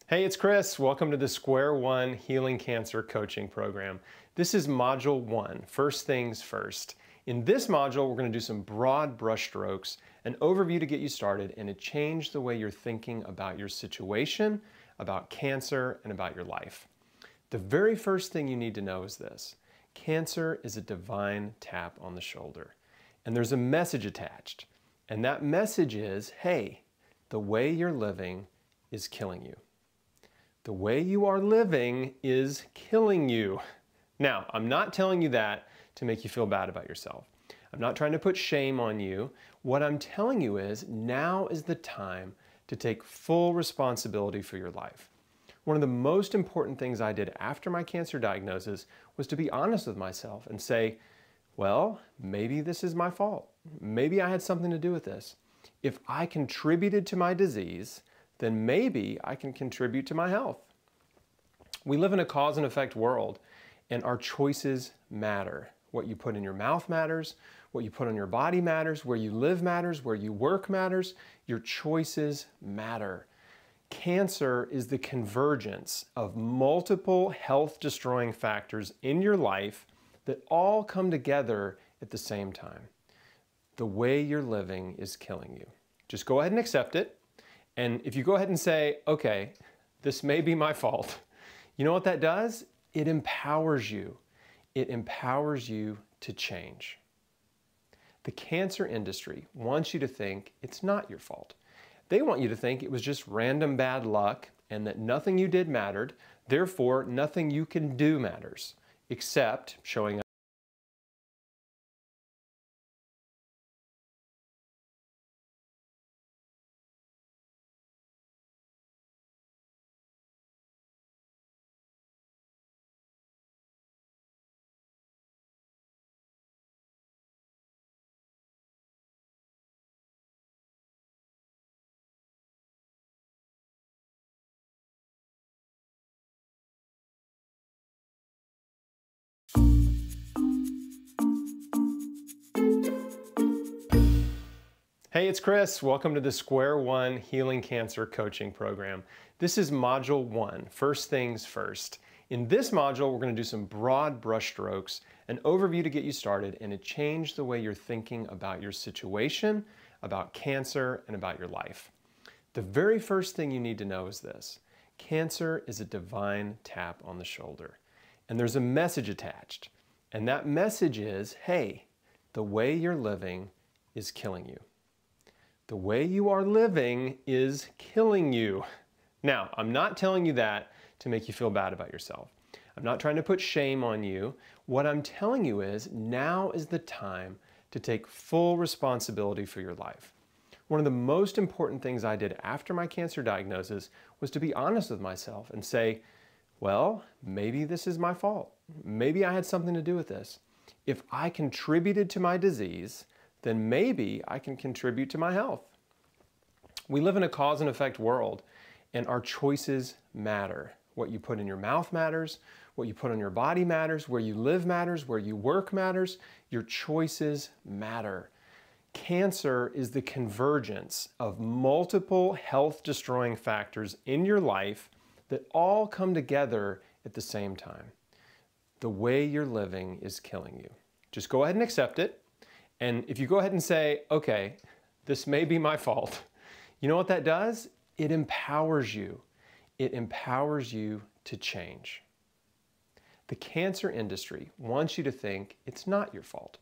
Hey, it's Chris. Welcome to the Square One Healing Cancer Coaching Program. This is Module 1, First Things First. In this module, we're going to do some broad brushstrokes, an overview to get you started, and to change the way you're thinking about your situation, about cancer, and about your life. The very first thing you need to know is this. Cancer is a divine tap on the shoulder. And there's a message attached. And that message is, hey, the way you're living is killing you. The way you are living is killing you. Now, I'm not telling you that to make you feel bad about yourself. I'm not trying to put shame on you. What I'm telling you is now is the time to take full responsibility for your life. One of the most important things I did after my cancer diagnosis was to be honest with myself and say, well, maybe this is my fault. Maybe I had something to do with this. If I contributed to my disease, then maybe I can contribute to my health. We live in a cause and effect world, and our choices matter. What you put in your mouth matters, what you put on your body matters, where you live matters, where you work matters. Your choices matter. Cancer is the convergence of multiple health-destroying factors in your life that all come together at the same time. The way you're living is killing you. Just go ahead and accept it. And if you go ahead and say, okay, this may be my fault, you know what that does? It empowers you. It empowers you to change. The cancer industry wants you to think it's not your fault. They want you to think it was just random bad luck and that nothing you did mattered, therefore nothing you can do matters, except showing up. Hey, it's Chris. Welcome to the Square One Healing Cancer Coaching Program. This is Module 1, First Things First. In this module, we're going to do some broad brushstrokes, an overview to get you started, and to change the way you're thinking about your situation, about cancer, and about your life. The very first thing you need to know is this. Cancer is a divine tap on the shoulder. And there's a message attached. And that message is, hey, the way you're living is killing you. The way you are living is killing you. Now, I'm not telling you that to make you feel bad about yourself. I'm not trying to put shame on you. What I'm telling you is now is the time to take full responsibility for your life. One of the most important things I did after my cancer diagnosis was to be honest with myself and say, well, maybe this is my fault. Maybe I had something to do with this. If I contributed to my disease, then maybe I can contribute to my health. We live in a cause and effect world, and our choices matter. What you put in your mouth matters, what you put on your body matters, where you live matters, where you work matters. Your choices matter. Cancer is the convergence of multiple health-destroying factors in your life that all come together at the same time. The way you're living is killing you. Just go ahead and accept it. And if you go ahead and say, okay, this may be my fault, you know what that does? It empowers you. It empowers you to change. The cancer industry wants you to think it's not your fault.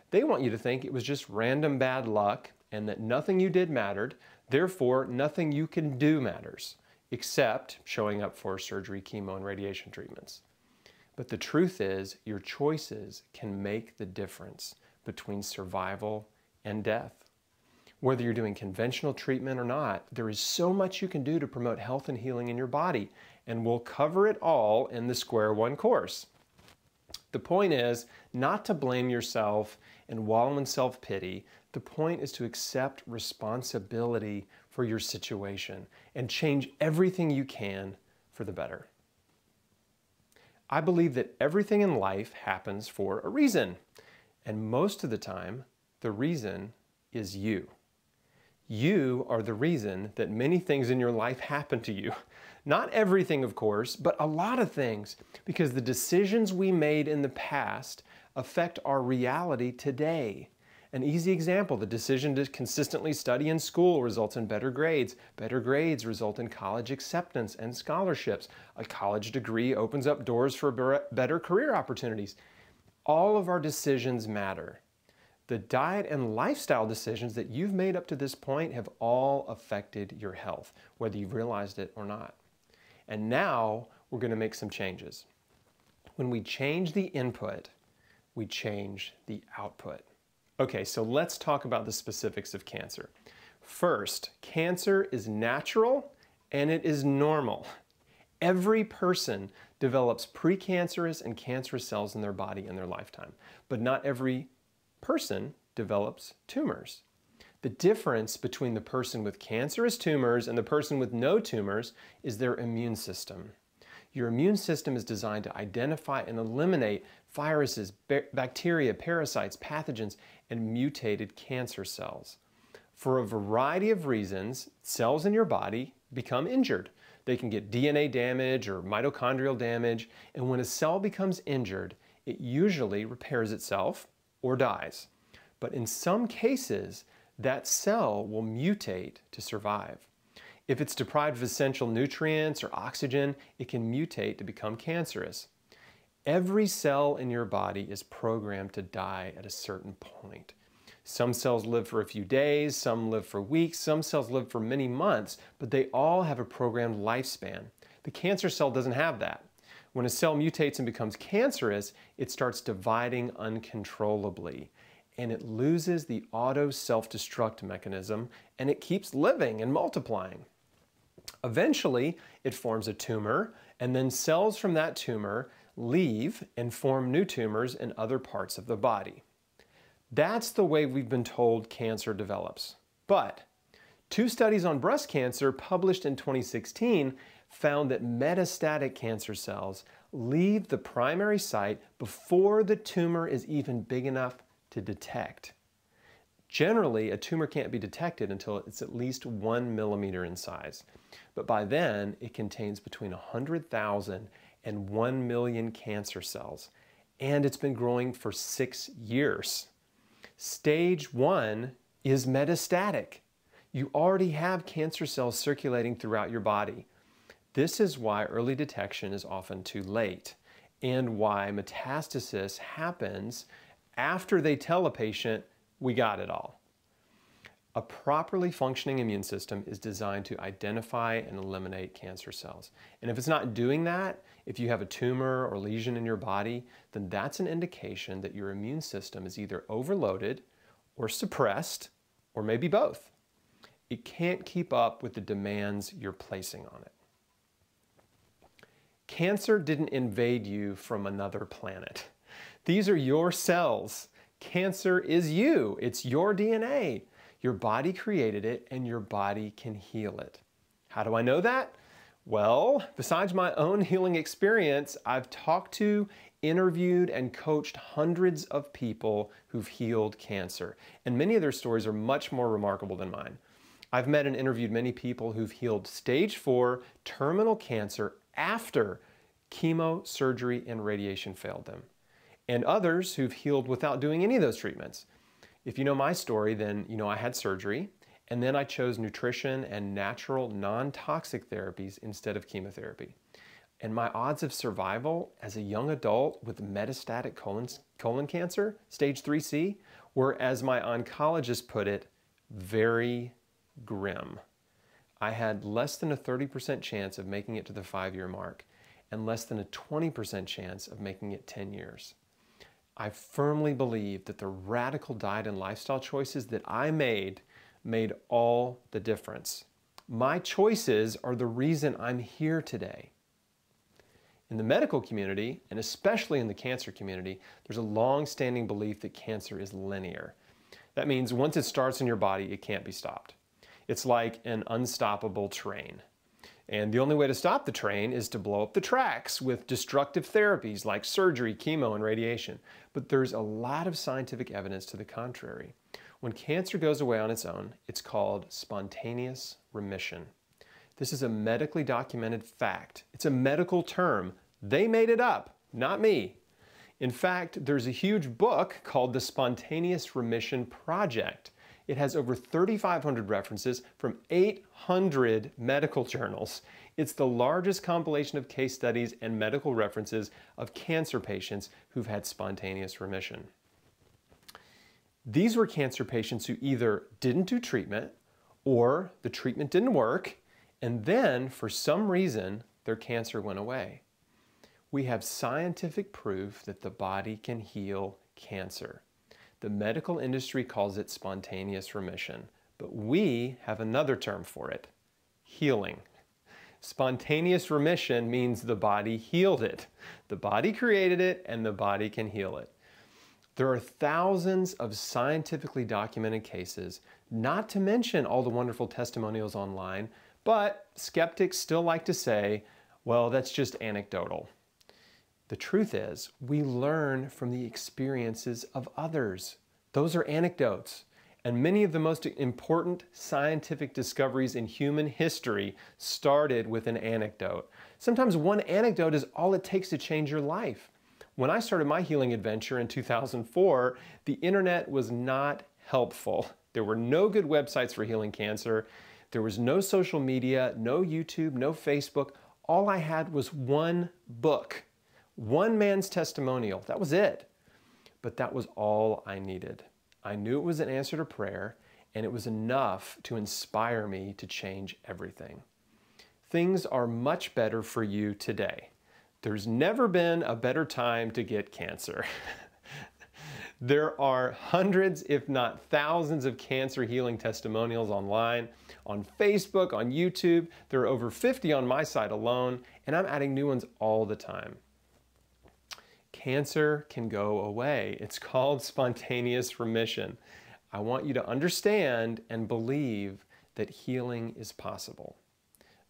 They want you to think it was just random bad luck and that nothing you did mattered, therefore nothing you can do matters, except showing up for surgery, chemo, and radiation treatments. But the truth is, your choices can make the difference between survival and death. Whether you're doing conventional treatment or not, there is so much you can do to promote health and healing in your body, and we'll cover it all in the Square One course. The point is not to blame yourself and wallow in self-pity. The point is to accept responsibility for your situation and change everything you can for the better. I believe that everything in life happens for a reason. And most of the time, the reason is you. You are the reason that many things in your life happen to you. Not everything, of course, but a lot of things, because the decisions we made in the past affect our reality today. An easy example, the decision to consistently study in school results in better grades. Better grades result in college acceptance and scholarships. A college degree opens up doors for better career opportunities. All of our decisions matter. The diet and lifestyle decisions that you've made up to this point have all affected your health, whether you've realized it or not. And now we're going to make some changes. When we change the input, we change the output. Okay, so let's talk about the specifics of cancer. First, cancer is natural and it is normal. Every person develops precancerous and cancerous cells in their body in their lifetime, but not every person develops tumors. The difference between the person with cancerous tumors and the person with no tumors is their immune system. Your immune system is designed to identify and eliminate viruses, bacteria, parasites, pathogens, and mutated cancer cells. For a variety of reasons, cells in your body become injured. They can get DNA damage or mitochondrial damage, and when a cell becomes injured, it usually repairs itself or dies. But in some cases, that cell will mutate to survive. If it's deprived of essential nutrients or oxygen, it can mutate to become cancerous. Every cell in your body is programmed to die at a certain point. Some cells live for a few days, some live for weeks, some cells live for many months, but they all have a programmed lifespan. The cancer cell doesn't have that. When a cell mutates and becomes cancerous, it starts dividing uncontrollably, and it loses the auto self-destruct mechanism, and it keeps living and multiplying. Eventually, it forms a tumor, and then cells from that tumor leave and form new tumors in other parts of the body. That's the way we've been told cancer develops. But 2 studies on breast cancer published in 2016 found that metastatic cancer cells leave the primary site before the tumor is even big enough to detect. Generally, a tumor can't be detected until it's at least 1 millimeter in size. But by then, it contains between 100,000 and 1 million cancer cells, and it's been growing for 6 years. Stage 1 is metastatic. You already have cancer cells circulating throughout your body. This is why early detection is often too late, and why metastasis happens after they tell a patient, "We got it all." A properly functioning immune system is designed to identify and eliminate cancer cells. And if it's not doing that, if you have a tumor or lesion in your body, then that's an indication that your immune system is either overloaded or suppressed, or maybe both. It can't keep up with the demands you're placing on it. Cancer didn't invade you from another planet. These are your cells. Cancer is you. It's your DNA. Your body created it, and your body can heal it. How do I know that? Well, besides my own healing experience, I've talked to, interviewed, and coached hundreds of people who've healed cancer, and many of their stories are much more remarkable than mine. I've met and interviewed many people who've healed stage 4 terminal cancer after chemo, surgery, and radiation failed them, and others who've healed without doing any of those treatments. If you know my story, then you know I had surgery, and then I chose nutrition and natural non-toxic therapies instead of chemotherapy. And my odds of survival as a young adult with metastatic colon cancer, stage 3C, were, as my oncologist put it, very grim. I had less than a 30% chance of making it to the 5-year mark, and less than a 20% chance of making it 10 years. I firmly believe that the radical diet and lifestyle choices that I made all the difference. My choices are the reason I'm here today. In the medical community, and especially in the cancer community, there's a long-standing belief that cancer is linear. That means once it starts in your body, it can't be stopped. It's like an unstoppable train. And the only way to stop the train is to blow up the tracks with destructive therapies like surgery, chemo, and radiation. But there's a lot of scientific evidence to the contrary. When cancer goes away on its own, it's called spontaneous remission. This is a medically documented fact. It's a medical term. They made it up, not me. In fact, there's a huge book called The Spontaneous Remission Project. It has over 3,500 references from 800 medical journals. It's the largest compilation of case studies and medical references of cancer patients who've had spontaneous remission. These were cancer patients who either didn't do treatment or the treatment didn't work, and then for some reason their cancer went away. We have scientific proof that the body can heal cancer. The medical industry calls it spontaneous remission, but we have another term for it: healing. Spontaneous remission means the body healed it. The body created it, and the body can heal it. There are thousands of scientifically documented cases, not to mention all the wonderful testimonials online, but skeptics still like to say, well, that's just anecdotal. The truth is, we learn from the experiences of others. Those are anecdotes. And many of the most important scientific discoveries in human history started with an anecdote. Sometimes one anecdote is all it takes to change your life. When I started my healing adventure in 2004, the internet was not helpful. There were no good websites for healing cancer. There was no social media, no YouTube, no Facebook. All I had was one book. One man's testimonial, that was it. But that was all I needed. I knew it was an answer to prayer, and it was enough to inspire me to change everything. Things are much better for you today. There's never been a better time to get cancer. There are hundreds, if not thousands, of cancer healing testimonials online, on Facebook, on YouTube. There are over 50 on my site alone, and I'm adding new ones all the time. Cancer can go away. It's called spontaneous remission. I want you to understand and believe that healing is possible.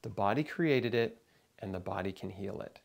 The body created it, and the body can heal it.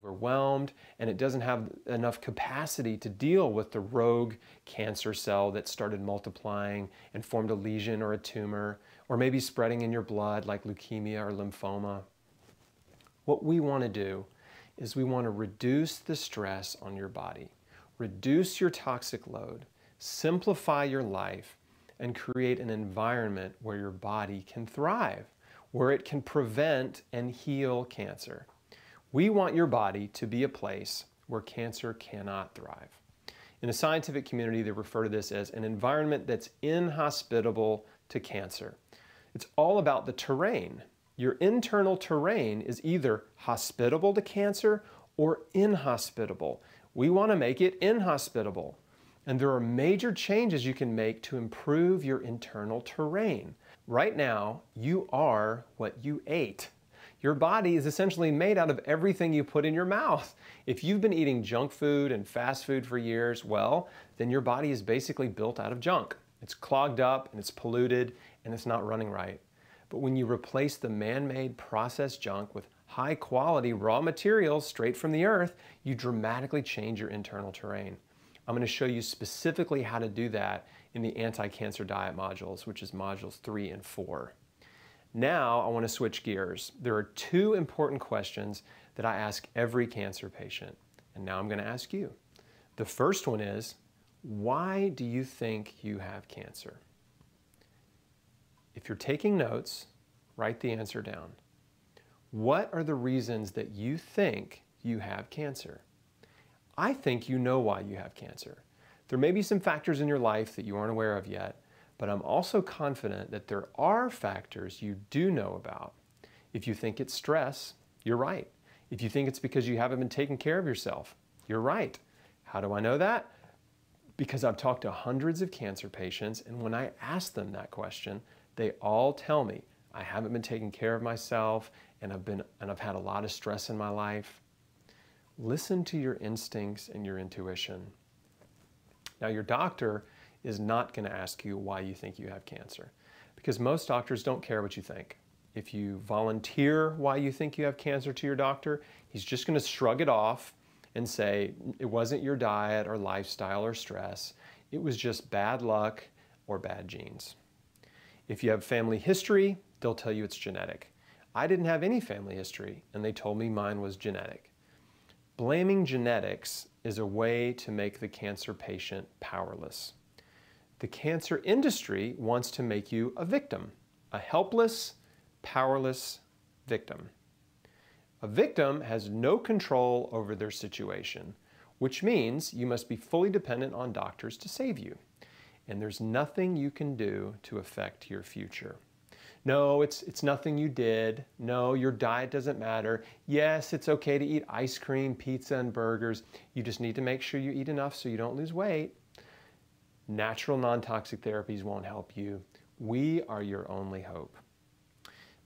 Overwhelmed, and it doesn't have enough capacity to deal with the rogue cancer cell that started multiplying and formed a lesion or a tumor, or maybe spreading in your blood like leukemia or lymphoma. What we want to do is we want to reduce the stress on your body, reduce your toxic load, simplify your life, and create an environment where your body can thrive, where it can prevent and heal cancer. We want your body to be a place where cancer cannot thrive. In the scientific community, they refer to this as an environment that's inhospitable to cancer. It's all about the terrain. Your internal terrain is either hospitable to cancer or inhospitable. We want to make it inhospitable. And there are major changes you can make to improve your internal terrain. Right now, you are what you ate. Your body is essentially made out of everything you put in your mouth. If you've been eating junk food and fast food for years, well, then your body is basically built out of junk. It's clogged up and it's polluted and it's not running right. But when you replace the man-made processed junk with high-quality raw materials straight from the earth, you dramatically change your internal terrain. I'm going to show you specifically how to do that in the anti-cancer diet modules, which is modules 3 and 4. Now I want to switch gears. There are two important questions that I ask every cancer patient, and now I'm going to ask you. The first one is, why do you think you have cancer? If you're taking notes, write the answer down. What are the reasons that you think you have cancer? I think you know why you have cancer. There may be some factors in your life that you aren't aware of yet, but I'm also confident that there are factors you do know about. If you think it's stress, you're right. If you think it's because you haven't been taking care of yourself, you're right. How do I know that? Because I've talked to hundreds of cancer patients, and when I ask them that question, they all tell me, I haven't been taking care of myself, and I've had a lot of stress in my life. Listen to your instincts and your intuition. Now, your doctor is not going to ask you why you think you have cancer, because most doctors don't care what you think. If you volunteer why you think you have cancer to your doctor, he's just going to shrug it off and say, it wasn't your diet or lifestyle or stress, it was just bad luck or bad genes. If you have family history, they'll tell you it's genetic. I didn't have any family history, and they told me mine was genetic. Blaming genetics is a way to make the cancer patient powerless. The cancer industry wants to make you a victim, a helpless, powerless victim. A victim has no control over their situation, which means you must be fully dependent on doctors to save you. And there's nothing you can do to affect your future. No, it's nothing you did. No, your diet doesn't matter. Yes, it's okay to eat ice cream, pizza, and burgers. You just need to make sure you eat enough so you don't lose weight. Natural non-toxic therapies won't help you. We are your only hope.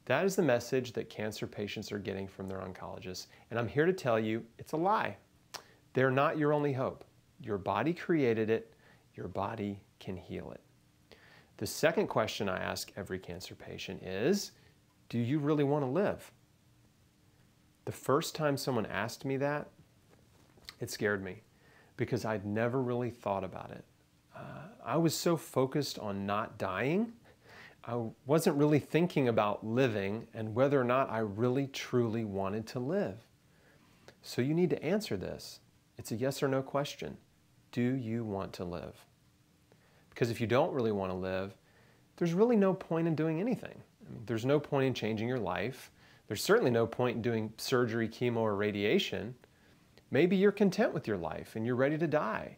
That is the message that cancer patients are getting from their oncologists, and I'm here to tell you it's a lie. They're not your only hope. Your body created it. Your body can heal it. The second question I ask every cancer patient is, do you really want to live? The first time someone asked me that, it scared me because I'd never really thought about it. I was so focused on not dying, I wasn't really thinking about living and whether or not I really truly wanted to live. So you need to answer this. It's a yes or no question. Do you want to live? Because if you don't really want to live, there's really no point in doing anything. I mean, there's no point in changing your life. There's certainly no point in doing surgery, chemo, or radiation. Maybe you're content with your life and you're ready to die.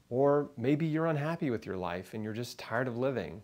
Or maybe you're unhappy with your life and you're just tired of living.